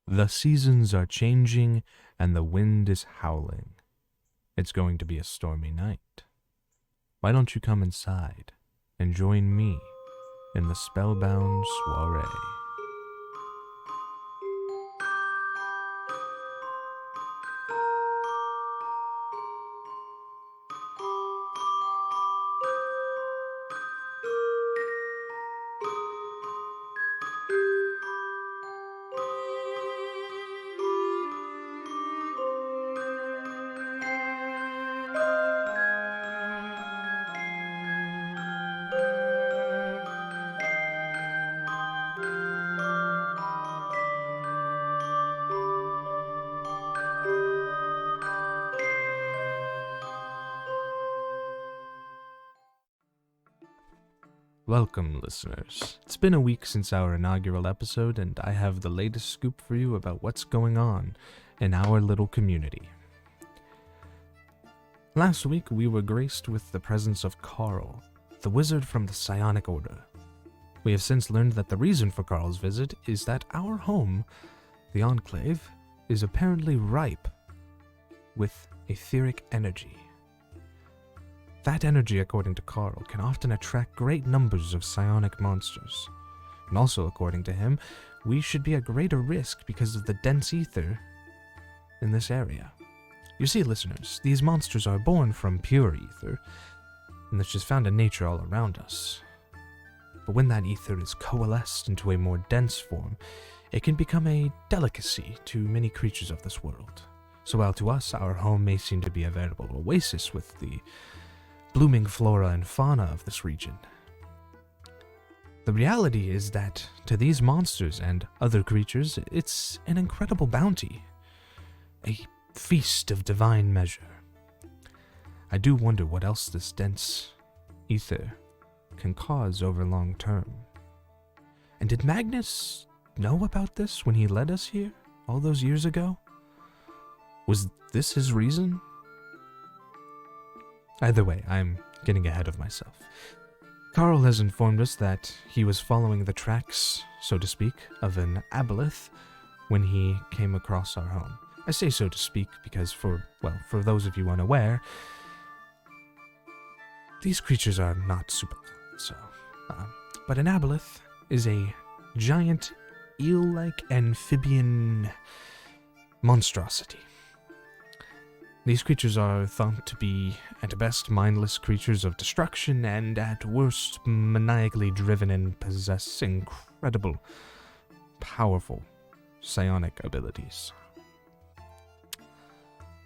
The seasons are changing and the wind is howling. It's going to be a stormy night. Why don't you come inside and join me in the spellbound soiree? Welcome, listeners. It's been a week since our inaugural episode, and I have the latest scoop for you about what's going on in our little community. Last week, we were graced with the presence of Carl, the wizard from the Psionic Order. We have since learned that the reason for Carl's visit is that our home, the Enclave, is apparently ripe with etheric energy. That energy, according to Carl, can often attract great numbers of psionic monsters. And also, according to him, we should be at greater risk because of the dense ether in this area. You see, listeners, these monsters are born from pure ether, and this is found in nature all around us. But when that ether is coalesced into a more dense form, it can become a delicacy to many creatures of this world. So while to us, our home may seem to be a veritable oasis with the blooming flora and fauna of this region, the reality is that to these monsters and other creatures, it's an incredible bounty, a feast of divine measure. I do wonder what else this dense ether can cause over long term. And did Magnus know about this when he led us here all those years ago? Was this his reason? Either way, I'm getting ahead of myself. Carl has informed us that he was following the tracks, so to speak, of an aboleth when he came across our home. I say so to speak because for those of you unaware, these creatures are not super cool, but an aboleth is a giant eel-like amphibian monstrosity. These creatures are thought to be, at best, mindless creatures of destruction, and at worst, maniacally driven and possess incredible, powerful psionic abilities.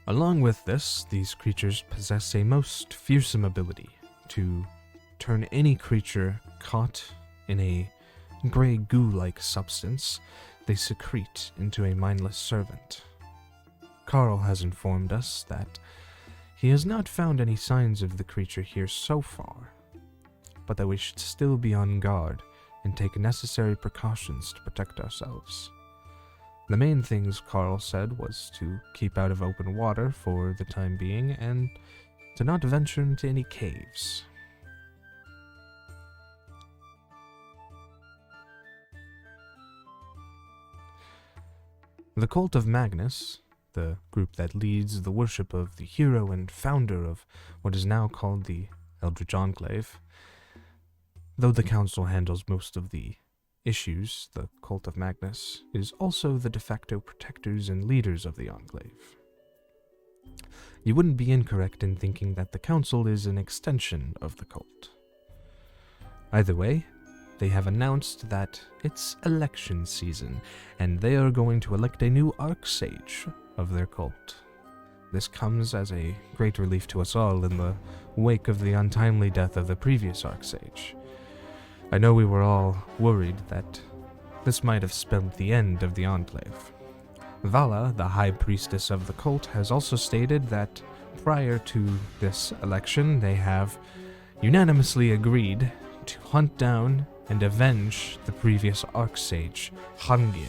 Along with this, these creatures possess a most fearsome ability to turn any creature caught in a gray goo-like substance they secrete into a mindless servant. Carl has informed us that he has not found any signs of the creature here so far, but that we should still be on guard and take necessary precautions to protect ourselves. The main things Carl said was to keep out of open water for the time being and to not venture into any caves. The cult of Magnus, the group that leads the worship of the hero and founder of what is now called the Eldritch Enclave. Though the council handles most of the issues, the cult of Magnus is also the de facto protectors and leaders of the Enclave. You wouldn't be incorrect in thinking that the council is an extension of the cult. Either way, they have announced that it's election season, and they are going to elect a new Archsage of their cult. This comes as a great relief to us all in the wake of the untimely death of the previous Archsage. I know we were all worried that this might have spelled the end of the Enclave. Vala, the High Priestess of the cult, has also stated that prior to this election, they have unanimously agreed to hunt down and avenge the previous Archsage, Hangir.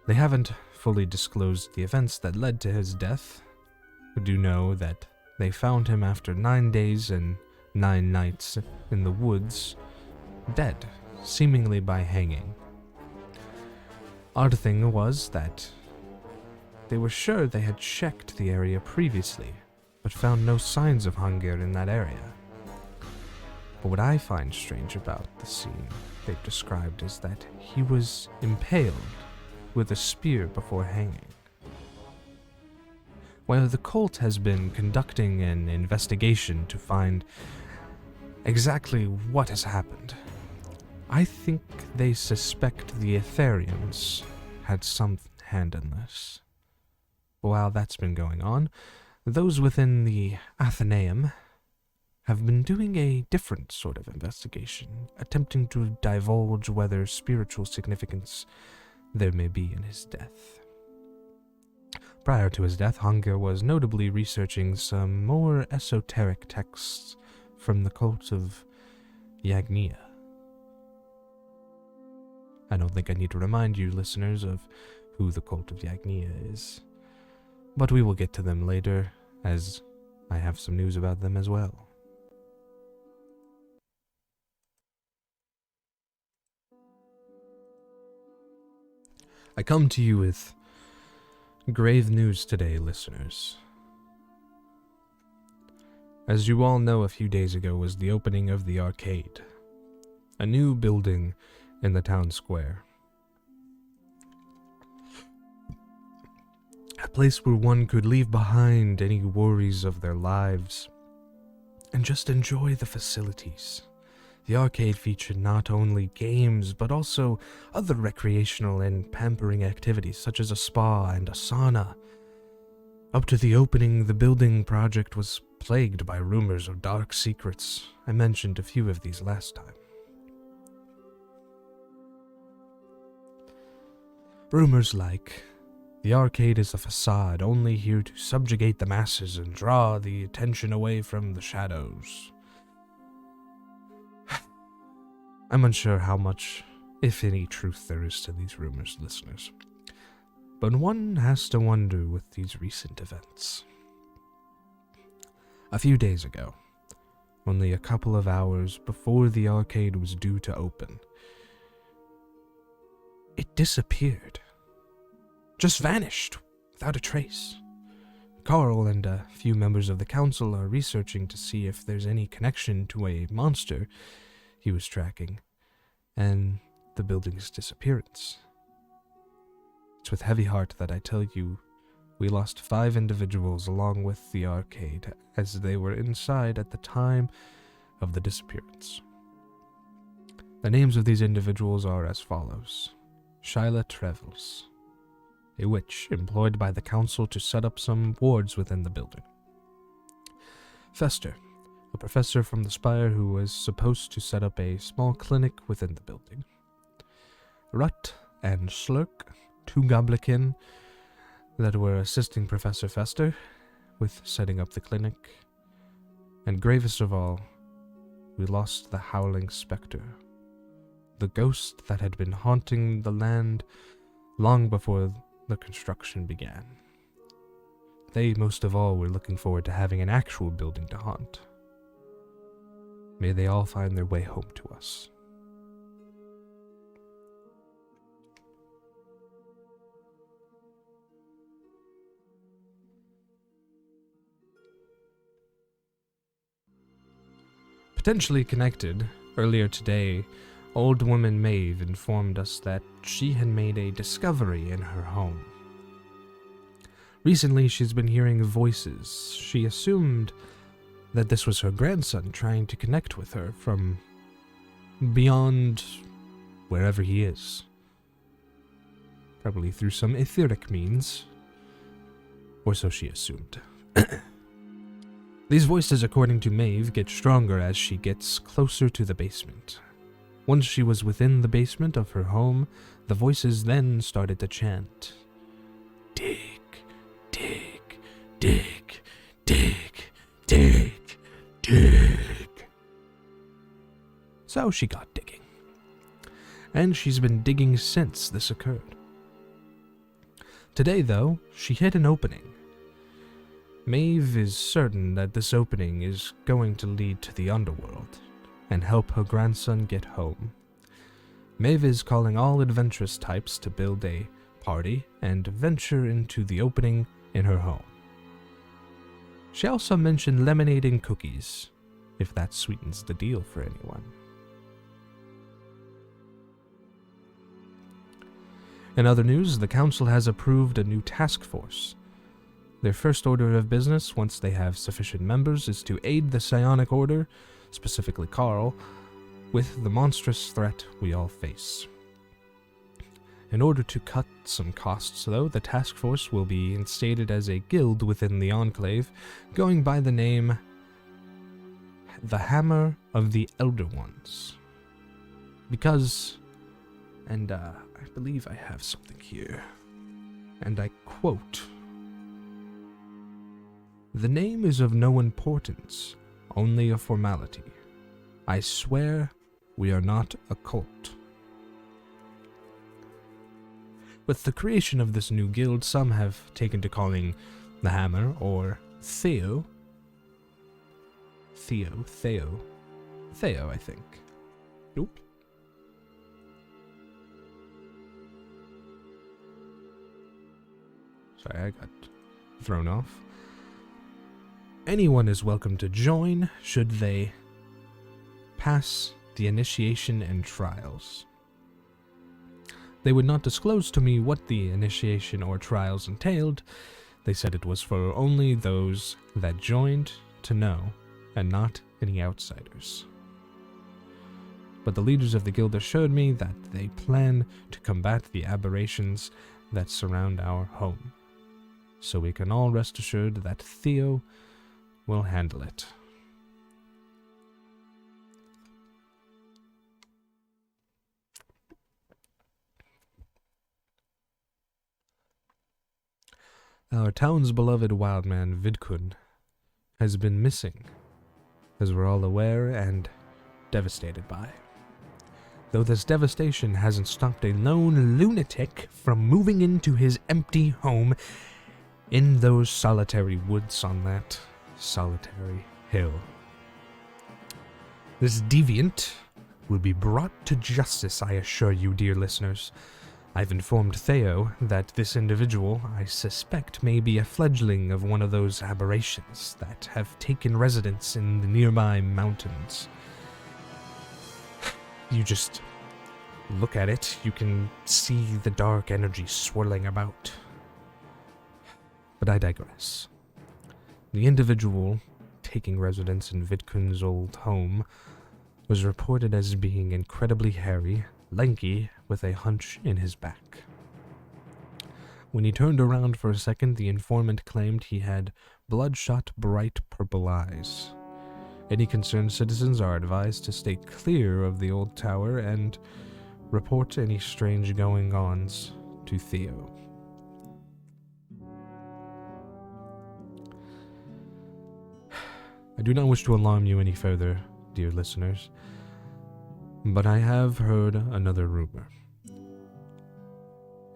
They haven't fully disclosed the events that led to his death. We do know that they found him after 9 days and 9 nights in the woods, dead, seemingly by hanging. Odd thing was that they were sure they had checked the area previously, but found no signs of Hangir in that area. But what I find strange about the scene they've described is that he was impaled with a spear before hanging. While the cult has been conducting an investigation to find exactly what has happened, I think they suspect the Etherians had some hand in this. While that's been going on, those within the Athenaeum have been doing a different sort of investigation, attempting to divulge whether spiritual significance there may be in his death. Prior to his death, Hangir was notably researching some more esoteric texts from the cult of Yagnia. I don't think I need to remind you, listeners, of who the cult of Yagnia is, but we will get to them later, as I have some news about them as well. I come to you with grave news today, listeners. As you all know, a few days ago was the opening of the arcade, a new building in the town square. A place where one could leave behind any worries of their lives and just enjoy the facilities. The arcade featured not only games, but also other recreational and pampering activities such as a spa and a sauna. Up to the opening, the building project was plagued by rumors of dark secrets. I mentioned a few of these last time. Rumors like, the arcade is a facade only here to subjugate the masses and draw the attention away from the shadows. I'm unsure how much, if any, truth there is to these rumors, listeners. But one has to wonder with these recent events. A few days ago, only a couple of hours before the arcade was due to open, it disappeared. Just vanished, without a trace. Carl and a few members of the council are researching to see if there's any connection to a monster he was tracking, and the building's disappearance. It's with heavy heart that I tell you we lost 5 individuals along with the arcade as they were inside at the time of the disappearance. The names of these individuals are as follows. Shyla Trevels, a witch employed by the council to set up some wards within the building. Fester, a professor from the Spire who was supposed to set up a small clinic within the building. Rut and Slurk, 2 goblikin that were assisting Professor Fester with setting up the clinic. And gravest of all, we lost the Howling Spectre, the ghost that had been haunting the land long before the construction began. They, most of all, were looking forward to having an actual building to haunt. May they all find their way home to us. Potentially connected, earlier today, old woman Maeve informed us that she had made a discovery in her home. Recently, she's been hearing voices. She assumed that this was her grandson trying to connect with her from beyond wherever he is. Probably through some etheric means, or so she assumed. These voices, according to Maeve, get stronger as she gets closer to the basement. Once she was within the basement of her home, the voices then started to chant, "Dig, dig, dig, dig, dig, dig." So she got digging. And she's been digging since this occurred. Today, though, she hit an opening. Maeve is certain that this opening is going to lead to the underworld and help her grandson get home. Maeve is calling all adventurous types to build a party and venture into the opening in her home. She also mentioned lemonade and cookies, if that sweetens the deal for anyone. In other news, the council has approved a new task force. Their first order of business, once they have sufficient members, is to aid the Psionic Order, specifically Carl, with the monstrous threat we all face. In order to cut some costs, though, the task force will be instated as a guild within the Enclave, going by the name the Hammer of the Elder Ones. Because, and I believe I have something here, and I quote, "The name is of no importance, only a formality. I swear we are not a cult." With the creation of this new guild, some have taken to calling the Hammer, or Theo, I think. Nope. Sorry, I got thrown off. Anyone is welcome to join, should they pass the initiation and trials. They would not disclose to me what the initiation or trials entailed. They said it was for only those that joined to know, and not any outsiders. But the leaders of the guild assured me that they plan to combat the aberrations that surround our home. So we can all rest assured that Theo will handle it. Our town's beloved wildman Vidkun has been missing, as we're all aware and devastated by. Though this devastation hasn't stopped a lone lunatic from moving into his empty home in those solitary woods on that solitary hill. This deviant will be brought to justice, I assure you, dear listeners. I've informed Theo that this individual, I suspect, may be a fledgling of one of those aberrations that have taken residence in the nearby mountains. You just look at it, you can see the dark energy swirling about. But I digress. The individual taking residence in Vidkun's old home was reported as being incredibly hairy, lanky, with a hunch in his back. When he turned around for a second, the informant claimed he had bloodshot, bright purple eyes. Any concerned citizens are advised to stay clear of the old tower and report any strange goings-ons to Theo. I do not wish to alarm you any further, dear listeners, but I have heard another rumor.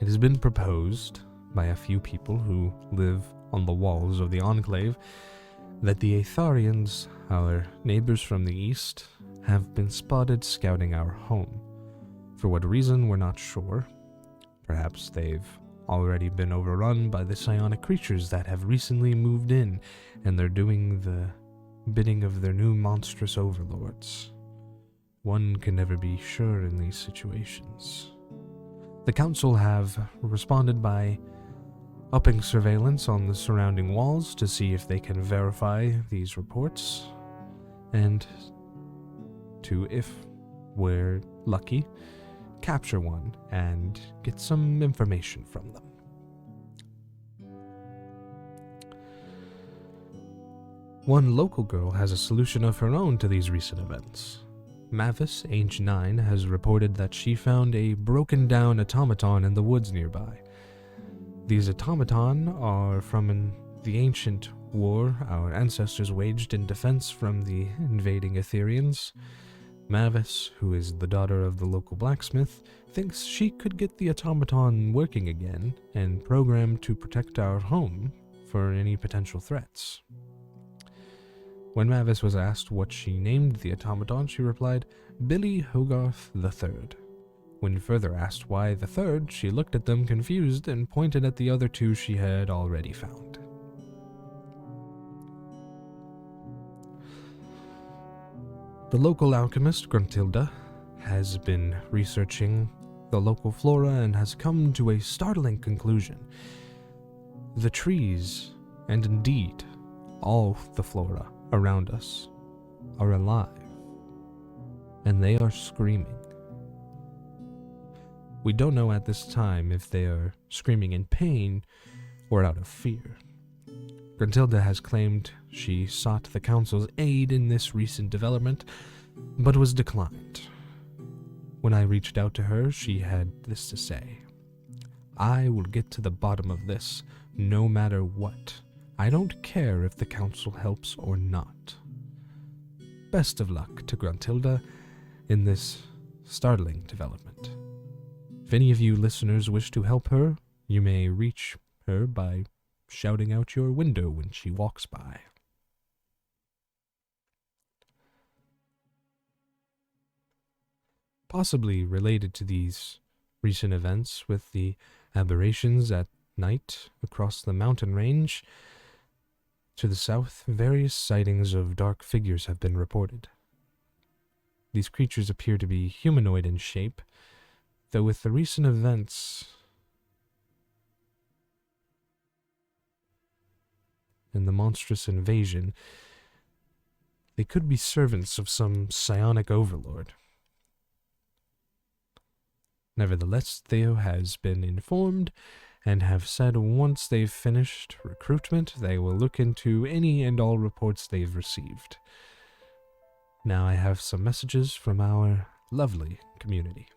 It has been proposed by a few people who live on the walls of the Enclave that the Aetharians, our neighbors from the east, have been spotted scouting our home. For what reason, we're not sure. Perhaps they've already been overrun by the psionic creatures that have recently moved in, and they're doing the bidding of their new monstrous overlords. One can never be sure in these situations. The council have responded by upping surveillance on the surrounding walls to see if they can verify these reports, and to, if we're lucky, capture one and get some information from them. One local girl has a solution of her own to these recent events. Mavis, age 9, has reported that she found a broken-down automaton in the woods nearby. These automaton are from the ancient war our ancestors waged in defense from the invading Aetharians. Mavis, who is the daughter of the local blacksmith, thinks she could get the automaton working again and programmed to protect our home for any potential threats. When Mavis was asked what she named the automaton, she replied, Billy Hogarth III. When further asked why the third, she looked at them confused and pointed at the other two she had already found. The local alchemist, Gruntilda, has been researching the local flora and has come to a startling conclusion. The trees, and indeed all the flora around us, are alive, and they are screaming. We don't know at this time if they are screaming in pain or out of fear. Gruntilda has claimed she sought the council's aid in this recent development, but was declined. When I reached out to her, she had this to say: "I will get to the bottom of this, no matter what. I don't care if the council helps or not." Best of luck to Gruntilda in this startling development. If any of you listeners wish to help her, you may reach her by shouting out your window when she walks by. Possibly related to these recent events with the aberrations at night across the mountain range, to the south, various sightings of dark figures have been reported. These creatures appear to be humanoid in shape, though with the recent events and the monstrous invasion, they could be servants of some psionic overlord. Nevertheless, Theo has been informed and have said once they've finished recruitment, they will look into any and all reports they've received. Now I have some messages from our lovely community.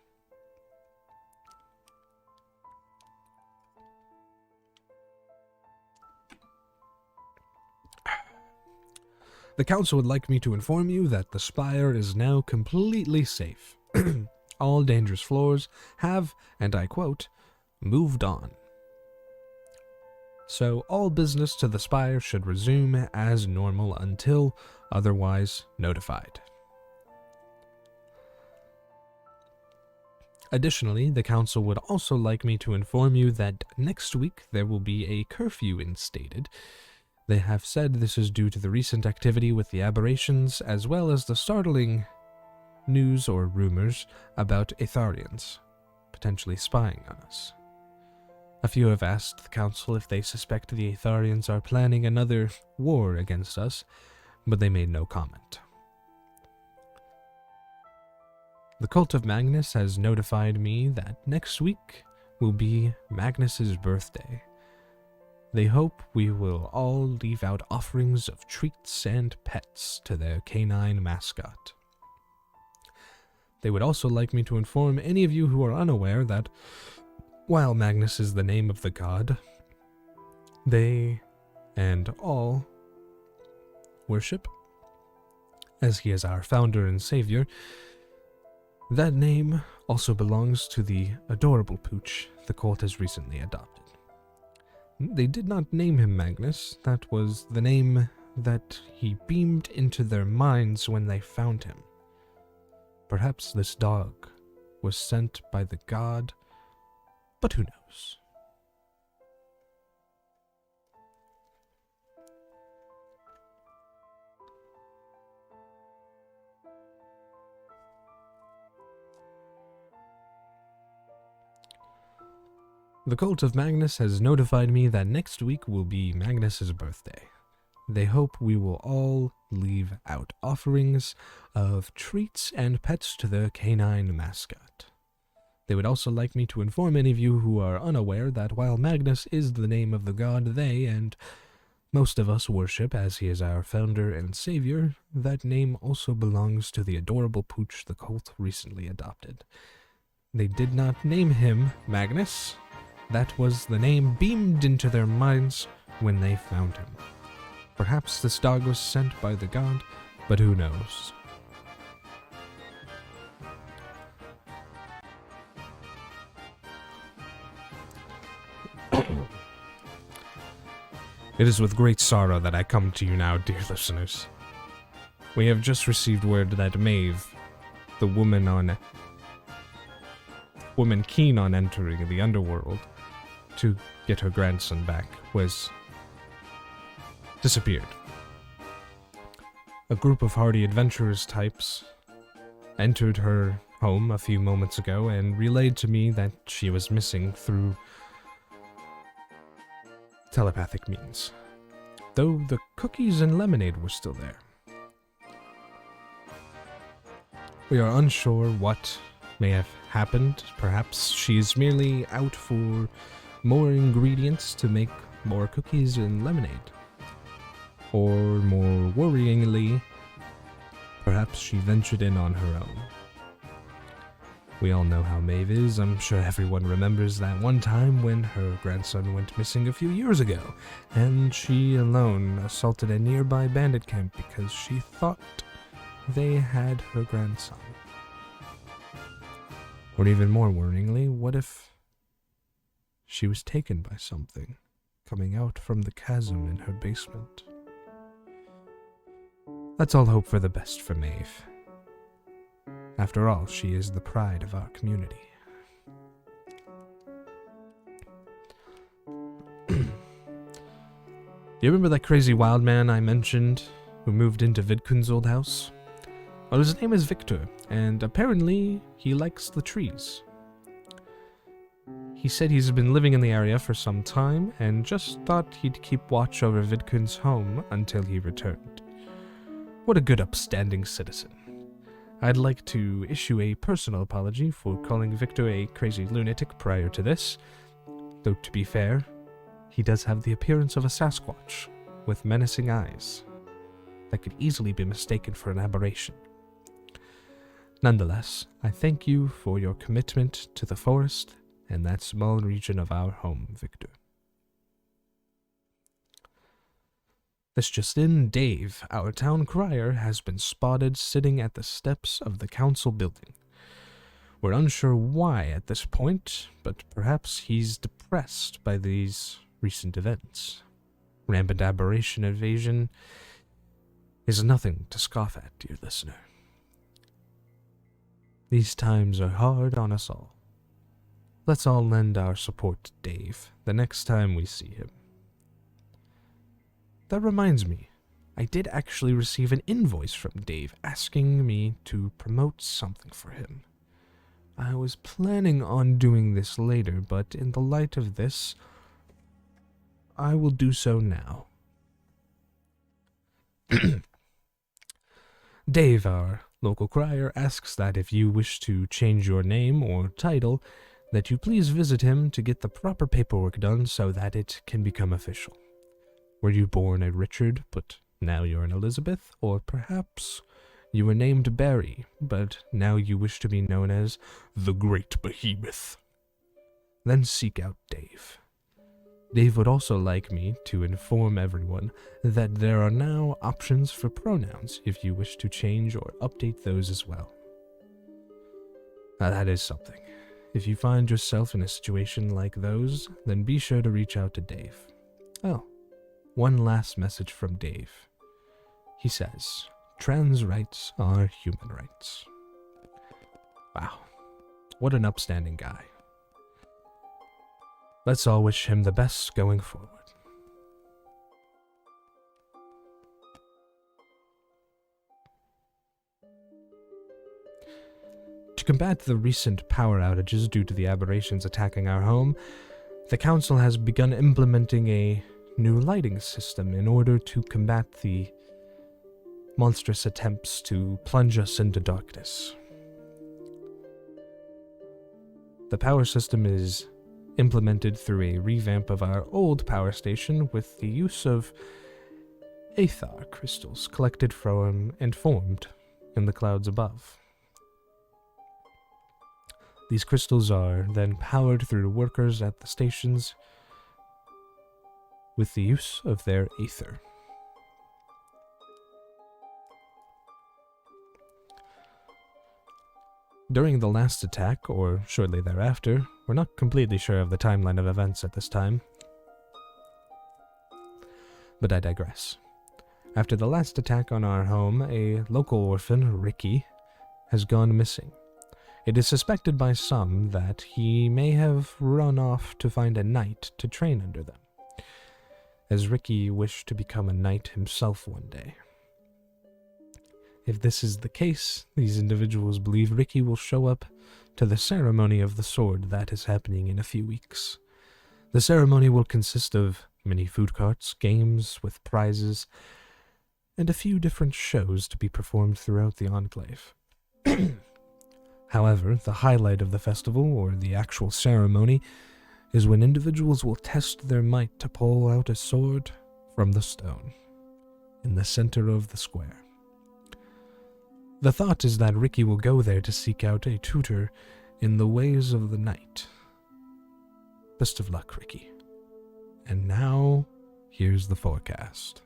The council would like me to inform you that the spire is now completely safe. All dangerous floors have, and I quote, moved on. So all business to the spire should resume as normal until otherwise notified. Additionally, the council would also like me to inform you that next week there will be a curfew instated. They have said this is due to the recent activity with the aberrations, as well as the startling news or rumors about Aetharians potentially spying on us. A few have asked the council if they suspect the Aetharians are planning another war against us, but they made no comment. The cult of Magnus has notified me that next week will be Magnus's birthday. They hope we will all leave out offerings of treats and pets to their canine mascot. They would also like me to inform any of you who are unaware that, while Magnus is the name of the god they and all worship, as he is our founder and savior, that name also belongs to the adorable pooch the cult has recently adopted. They did not name him Magnus. That was the name that he beamed into their minds when they found him. Perhaps this dog was sent by the god, but who knows? The cult of Magnus has notified me that next week will be Magnus's birthday. They hope we will all leave out offerings of treats and pets to their canine mascot. They would also like me to inform any of you who are unaware that while Magnus is the name of the god they and most of us worship as he is our founder and savior, that name also belongs to the adorable pooch the cult recently adopted. They did not name him Magnus. That was the name beamed into their minds when they found him. Perhaps this dog was sent by the god, but who knows? It is with great sorrow that I come to you now, dear listeners. We have just received word that Maeve, the woman on woman keen on entering the underworld to get her grandson back was disappeared. A group of hardy adventurers types entered her home a few moments ago and relayed to me that she was missing through telepathic means, though the cookies and lemonade were still there. We are unsure what may have happened. Perhaps she's merely out for more ingredients to make more cookies and lemonade. Or more worryingly, perhaps she ventured in on her own. We all know how Maeve is. I'm sure everyone remembers that one time when her grandson went missing a few years ago, and she alone assaulted a nearby bandit camp because she thought they had her grandson. Or even more worryingly, what if she was taken by something coming out from the chasm in her basement? Let's all hope for the best for Maeve. After all, she is the pride of our community. Do you remember that crazy wild man I mentioned who moved into Vidkun's old house? Well, his name is Victor, and apparently he likes the trees. He said he's been living in the area for some time and just thought he'd keep watch over Vidkun's home until he returned. What a good upstanding citizen. I'd like to issue a personal apology for calling Victor a crazy lunatic prior to this, though to be fair, he does have the appearance of a Sasquatch with menacing eyes that could easily be mistaken for an aberration. Nonetheless, I thank you for your commitment to the forest and that small region of our home, Victor. This just in, Dave, our town crier, has been spotted sitting at the steps of the council building. We're unsure why at this point, but perhaps he's depressed by these recent events. Rampant aberration invasion is nothing to scoff at, dear listener. These times are hard on us all. Let's all lend our support to Dave the next time we see him. That reminds me, I did actually receive an invoice from Dave asking me to promote something for him. I was planning on doing this later, but in the light of this, I will do so now. Dave, our local crier, asks that if you wish to change your name or title, that you please visit him to get the proper paperwork done so that it can become official. Were you born a Richard, but now you're an Elizabeth? Or perhaps you were named Barry, but now you wish to be known as the Great Behemoth? Then seek out Dave. Dave would also like me to inform everyone that there are now options for pronouns if you wish to change or update those as well. Now that is something. If you find yourself in a situation like those, then be sure to reach out to Dave. Oh. One last message from Dave. He says, trans rights are human rights. Wow, what an upstanding guy. Let's all wish him the best going forward. To combat the recent power outages due to the aberrations attacking our home, the council has begun implementing a new lighting system in order to combat the monstrous attempts to plunge us into darkness. The power system is implemented through a revamp of our old power station with the use of Aethar crystals collected from and formed in the clouds above. These crystals are then powered through workers at the stations with the use of their aether. During the last attack, or shortly thereafter, we're not completely sure of the timeline of events at this time. But I digress. After the last attack on our home, a local orphan, Ricky, has gone missing. It is suspected by some that he may have run off to find a knight to train under them, as Ricky wished to become a knight himself one day. If this is the case, these individuals believe Ricky will show up to the ceremony of the sword that is happening in a few weeks. The ceremony will consist of many food carts, games with prizes, and a few different shows to be performed throughout the Enclave. However, the highlight of the festival, or the actual ceremony, is when individuals will test their might to pull out a sword from the stone in the center of the square. The thought is that Ricky will go there to seek out a tutor in the ways of the knight. Best of luck, Ricky. And now, here's the forecast.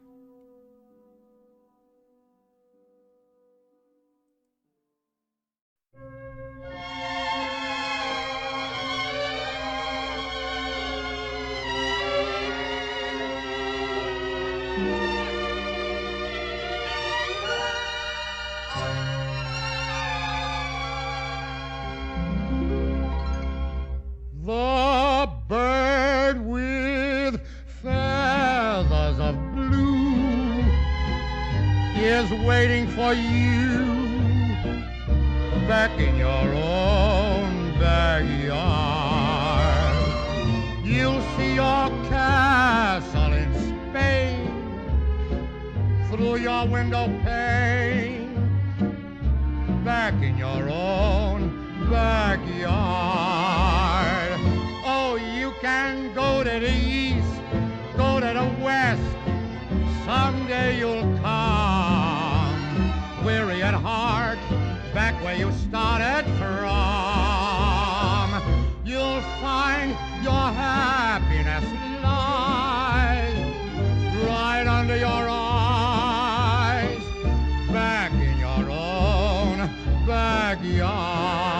The bird with feathers of blue is waiting for you back in your own backyard. You'll see your castle in Spain through your window pane, back in your own backyard. Oh, you can go to the east, go to the west, someday you'll come, weary at heart, back where you started from. You'll find your happiness lies right under your eyes, back in your own backyard.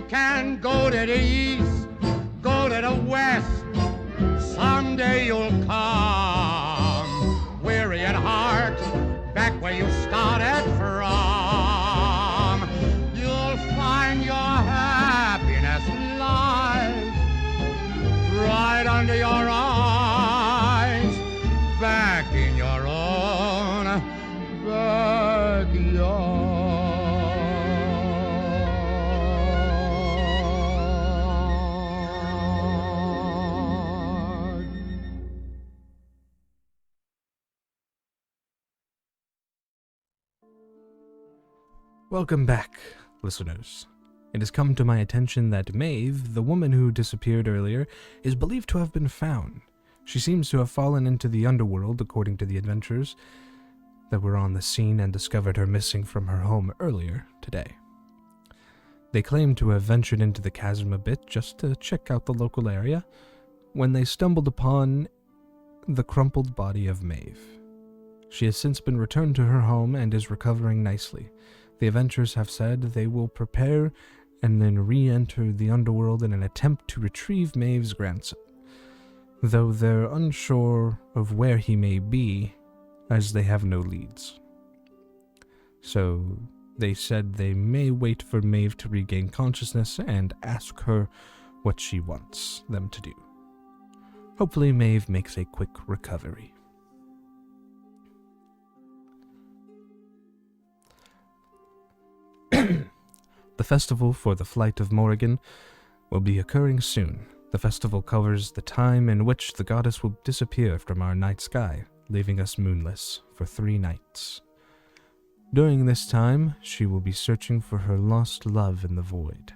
Can go to the east, go to the west, someday you'll come, weary at heart, back where you started from. You'll find your happiness lies right under your eyes, back in your own backyard. Welcome back, listeners. It has come to my attention that Maeve, the woman who disappeared earlier, is believed to have been found. She seems to have fallen into the underworld, according to the adventurers that were on the scene and discovered her missing from her home earlier today. They claim to have ventured into the chasm a bit just to check out the local area when they stumbled upon the crumpled body of Maeve. She has since been returned to her home and is recovering nicely. The adventurers have said they will prepare and then re-enter the underworld in an attempt to retrieve Maeve's grandson, though they're unsure of where he may be, as they have no leads. So they said they may wait for Maeve to regain consciousness and ask her what she wants them to do. Hopefully Maeve makes a quick recovery. The festival for the Flight of Morrigan will be occurring soon. The festival covers the time in which the goddess will disappear from our night sky, leaving us moonless for 3 nights. During this time, she will be searching for her lost love in the void.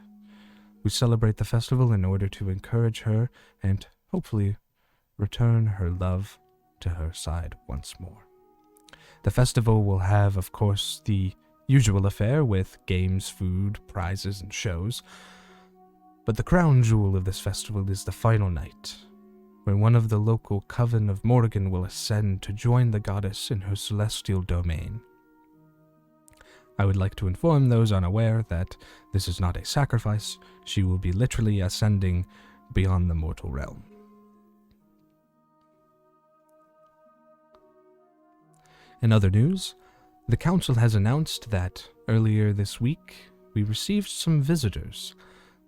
We celebrate the festival in order to encourage her and, hopefully, return her love to her side once more. The festival will have, of course, the usual affair with games, food, prizes, and shows. But the crown jewel of this festival is the final night, where one of the local coven of Morrigan will ascend to join the goddess in her celestial domain. I would like to inform those unaware that this is not a sacrifice. She will be literally ascending beyond the mortal realm. In other news, the council has announced that earlier this week we received some visitors.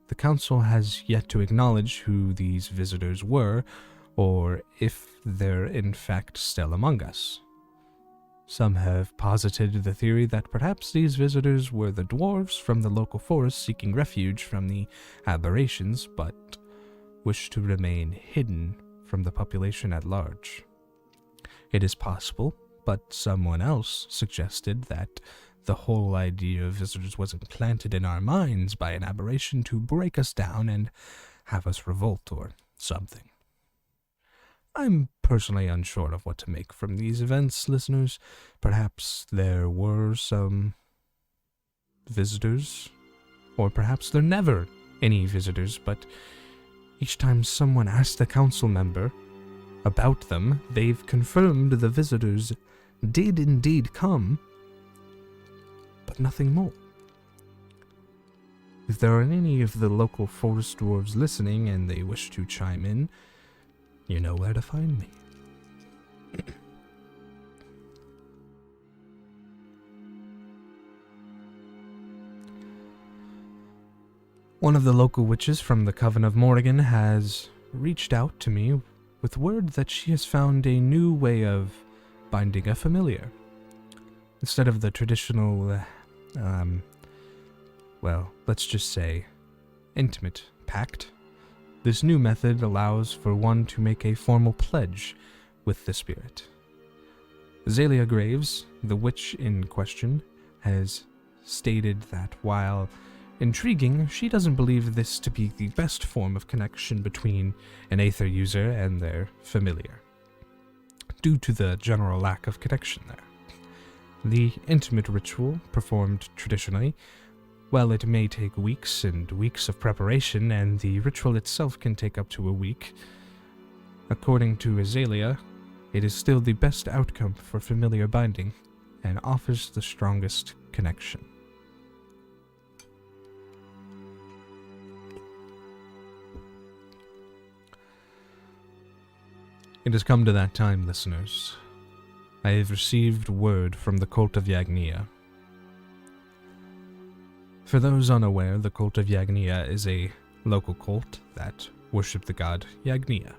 The council has yet to acknowledge who these visitors were, or if they're in fact still among us. Some have posited the theory that perhaps these visitors were the dwarves from the local forest seeking refuge from the aberrations, but wish to remain hidden from the population at large. It is possible, but someone else suggested that the whole idea of visitors was implanted in our minds by an aberration to break us down and have us revolt or something. I'm personally unsure of what to make from these events, listeners. Perhaps there were some visitors, or perhaps there never any visitors, but each time someone asked a council member about them, they've confirmed the visitors did indeed come, but nothing more. If there are any of the local forest dwarves listening and they wish to chime in, you know where to find me. One of the local witches from the Coven of Morrigan has reached out to me with word that she has found a new way of binding a familiar. Instead of the traditional, let's just say, intimate pact, this new method allows for one to make a formal pledge with the spirit. Azalea Graves, the witch in question, has stated that while intriguing, she doesn't believe this to be the best form of connection between an Aether user and their familiar, due to the general lack of connection there. The intimate ritual, performed traditionally, well, it may take weeks and weeks of preparation, and the ritual itself can take up to a week. According to Azalea, it is still the best outcome for familiar binding, and offers the strongest connection. It has come to that time, listeners. I have received word from the cult of Yagnia. For those unaware, the cult of Yagnia is a local cult that worship the god Yagnia.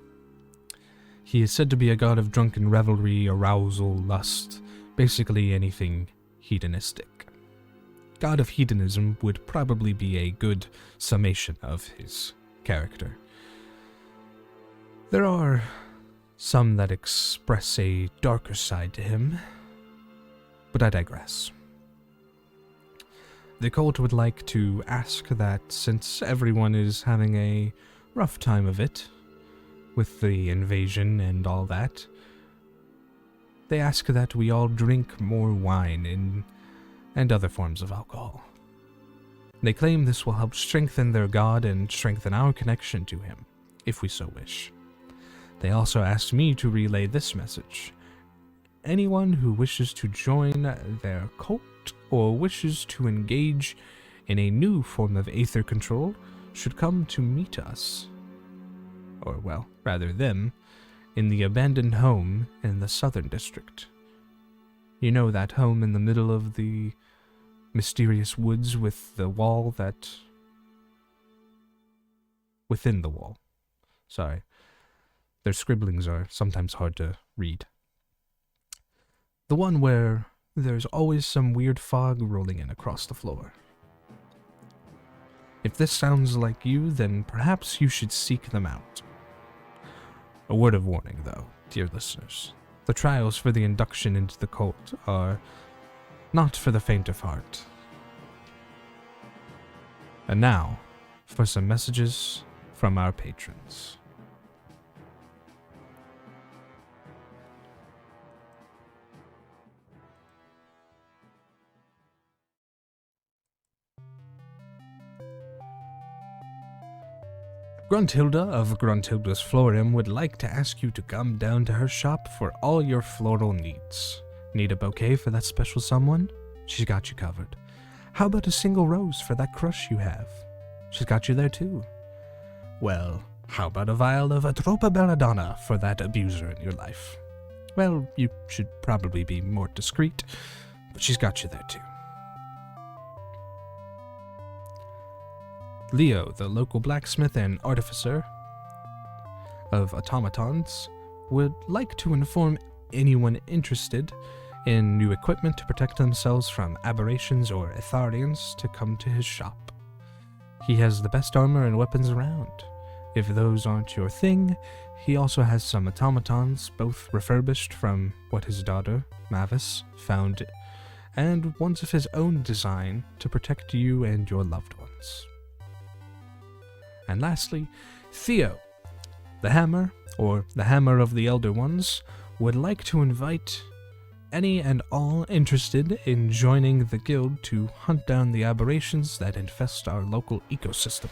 He is said to be a god of drunken revelry, arousal, lust, basically anything hedonistic. God of hedonism would probably be a good summation of his character. There are some that express a darker side to him, but I digress. The cult would like to ask that, since everyone is having a rough time of it, with the invasion and all that, they ask that we all drink more wine and other forms of alcohol. They claim this will help strengthen their god and strengthen our connection to him, if we so wish. They also asked me to relay this message. Anyone who wishes to join their cult or wishes to engage in a new form of Aether control should come to meet us, or well, rather them, in the abandoned home in the Southern District. You know, that home in the middle of the mysterious woods with the wall that... within the wall. Sorry. Their scribblings are sometimes hard to read. The one where there's always some weird fog rolling in across the floor. If this sounds like you, then perhaps you should seek them out. A word of warning, though, dear listeners. The trials for the induction into the cult are not for the faint of heart. And now, for some messages from our patrons. Gruntilda of Gruntilda's Florium would like to ask you to come down to her shop for all your floral needs. Need a bouquet for that special someone? She's got you covered. How about a single rose for that crush you have? She's got you there too. Well, how about a vial of Atropa Belladonna for that abuser in your life? Well, you should probably be more discreet, but she's got you there too. Leo, the local blacksmith and artificer of automatons, would like to inform anyone interested in new equipment to protect themselves from aberrations or Itharians to come to his shop. He has the best armor and weapons around. If those aren't your thing, he also has some automatons, both refurbished from what his daughter, Mavis, found, and ones of his own design to protect you and your loved ones. And lastly, Theo, the Hammer, or the Hammer of the Elder Ones, would like to invite any and all interested in joining the guild to hunt down the aberrations that infest our local ecosystem.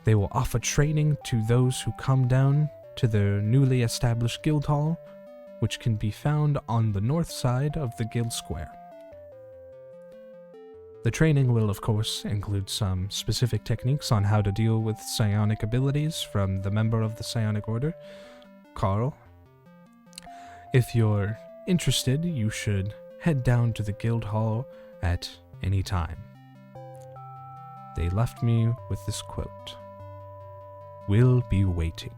They will offer training to those who come down to their newly established guild hall, which can be found on the north side of the guild square. The training will, of course, include some specific techniques on how to deal with psionic abilities from the member of the Psionic Order, Carl. If you're interested, you should head down to the guild hall at any time. They left me with this quote: "We'll be waiting."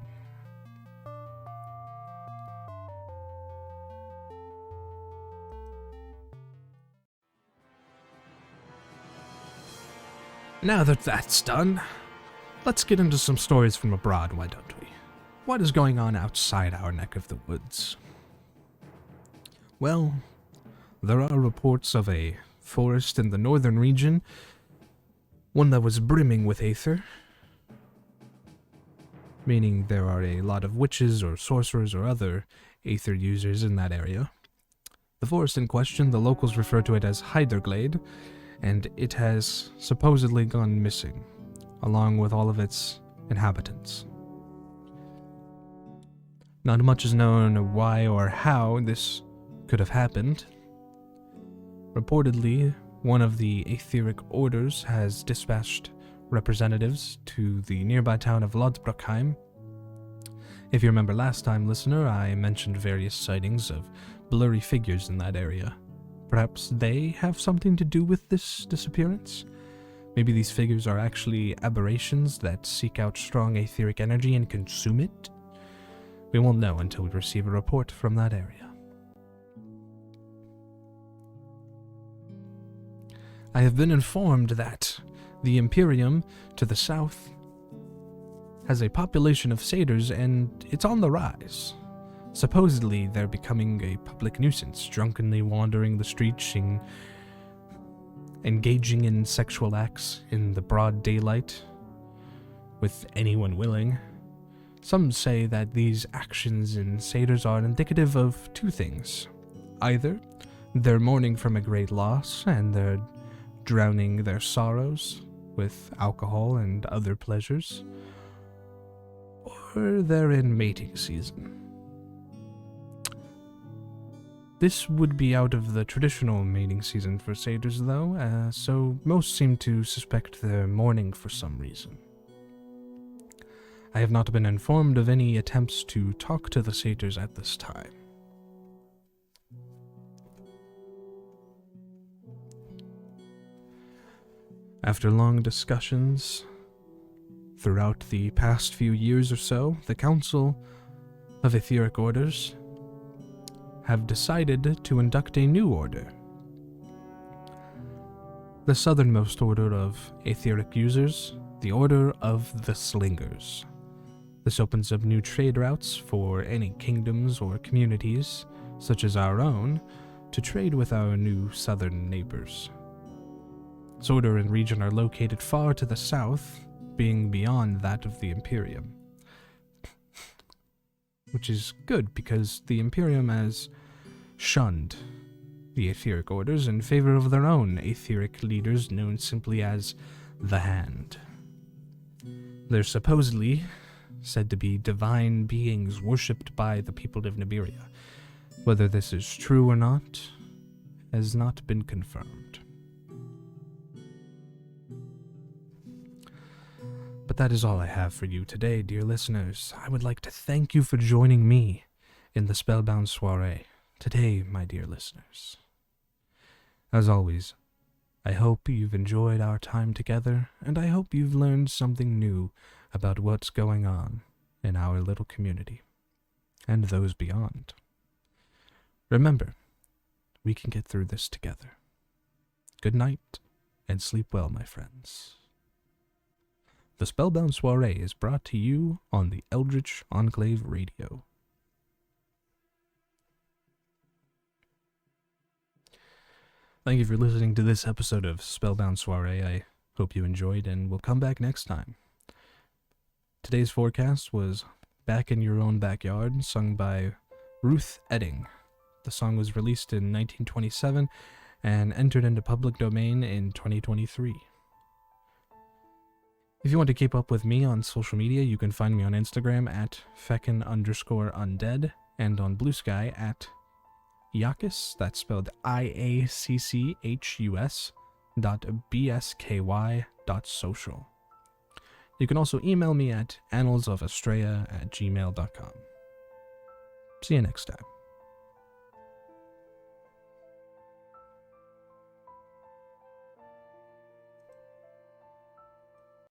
Now that that's done, let's get into some stories from abroad, why don't we? What is going on outside our neck of the woods? Well, there are reports of a forest in the northern region, one that was brimming with aether, meaning there are a lot of witches or sorcerers or other aether users in that area. The forest in question, the locals refer to it as Hyderglade, and it has supposedly gone missing, along with all of its inhabitants. Not much is known why or how this could have happened. Reportedly, one of the Aetheric Orders has dispatched representatives to the nearby town of Lodbrokheim. If you remember last time, listener, I mentioned various sightings of blurry figures in that area. Perhaps they have something to do with this disappearance? Maybe these figures are actually aberrations that seek out strong aetheric energy and consume it? We won't know until we receive a report from that area. I have been informed that the Imperium to the south has a population of satyrs and it's on the rise. Supposedly, they're becoming a public nuisance, drunkenly wandering the streets and engaging in sexual acts in the broad daylight with anyone willing. Some say that these actions in satyrs are indicative of two things. Either they're mourning from a great loss and they're drowning their sorrows with alcohol and other pleasures, or they're in mating season. This would be out of the traditional mating season for satyrs, though, so most seem to suspect they're mourning for some reason. I have not been informed of any attempts to talk to the satyrs at this time. After long discussions throughout the past few years or so, the Council of Aetheric Orders have decided to induct a new order. The southernmost order of Aetheric users, the Order of the Slingers. This opens up new trade routes for any kingdoms or communities, such as our own, to trade with our new southern neighbors. This order and region are located far to the south, being beyond that of the Imperium. Which is good, because the Imperium has shunned the Aetheric Orders in favor of their own Aetheric leaders known simply as the Hand. They're supposedly said to be divine beings worshipped by the people of Nibiria. Whether this is true or not has not been confirmed. But that is all I have for you today, dear listeners. I would like to thank you for joining me in the Spellbound Soiree today, my dear listeners. As always, I hope you've enjoyed our time together, and I hope you've learned something new about what's going on in our little community, and those beyond. Remember, we can get through this together. Good night, and sleep well, my friends. The Spellbound Soiree is brought to you on the Eldritch Enclave Radio. Thank you for listening to this episode of Spellbound Soiree. I hope you enjoyed, and we'll come back next time. Today's forecast was Back in Your Own Backyard, sung by Ruth Edding. The song was released in 1927 and entered into public domain in 2023. If you want to keep up with me on social media, you can find me on Instagram at feckin_undead and on Blue Sky at Iacchus, that's spelled IACCHUS .bsky.social. You can also email me at annalsofastrea@gmail.com. See you next time.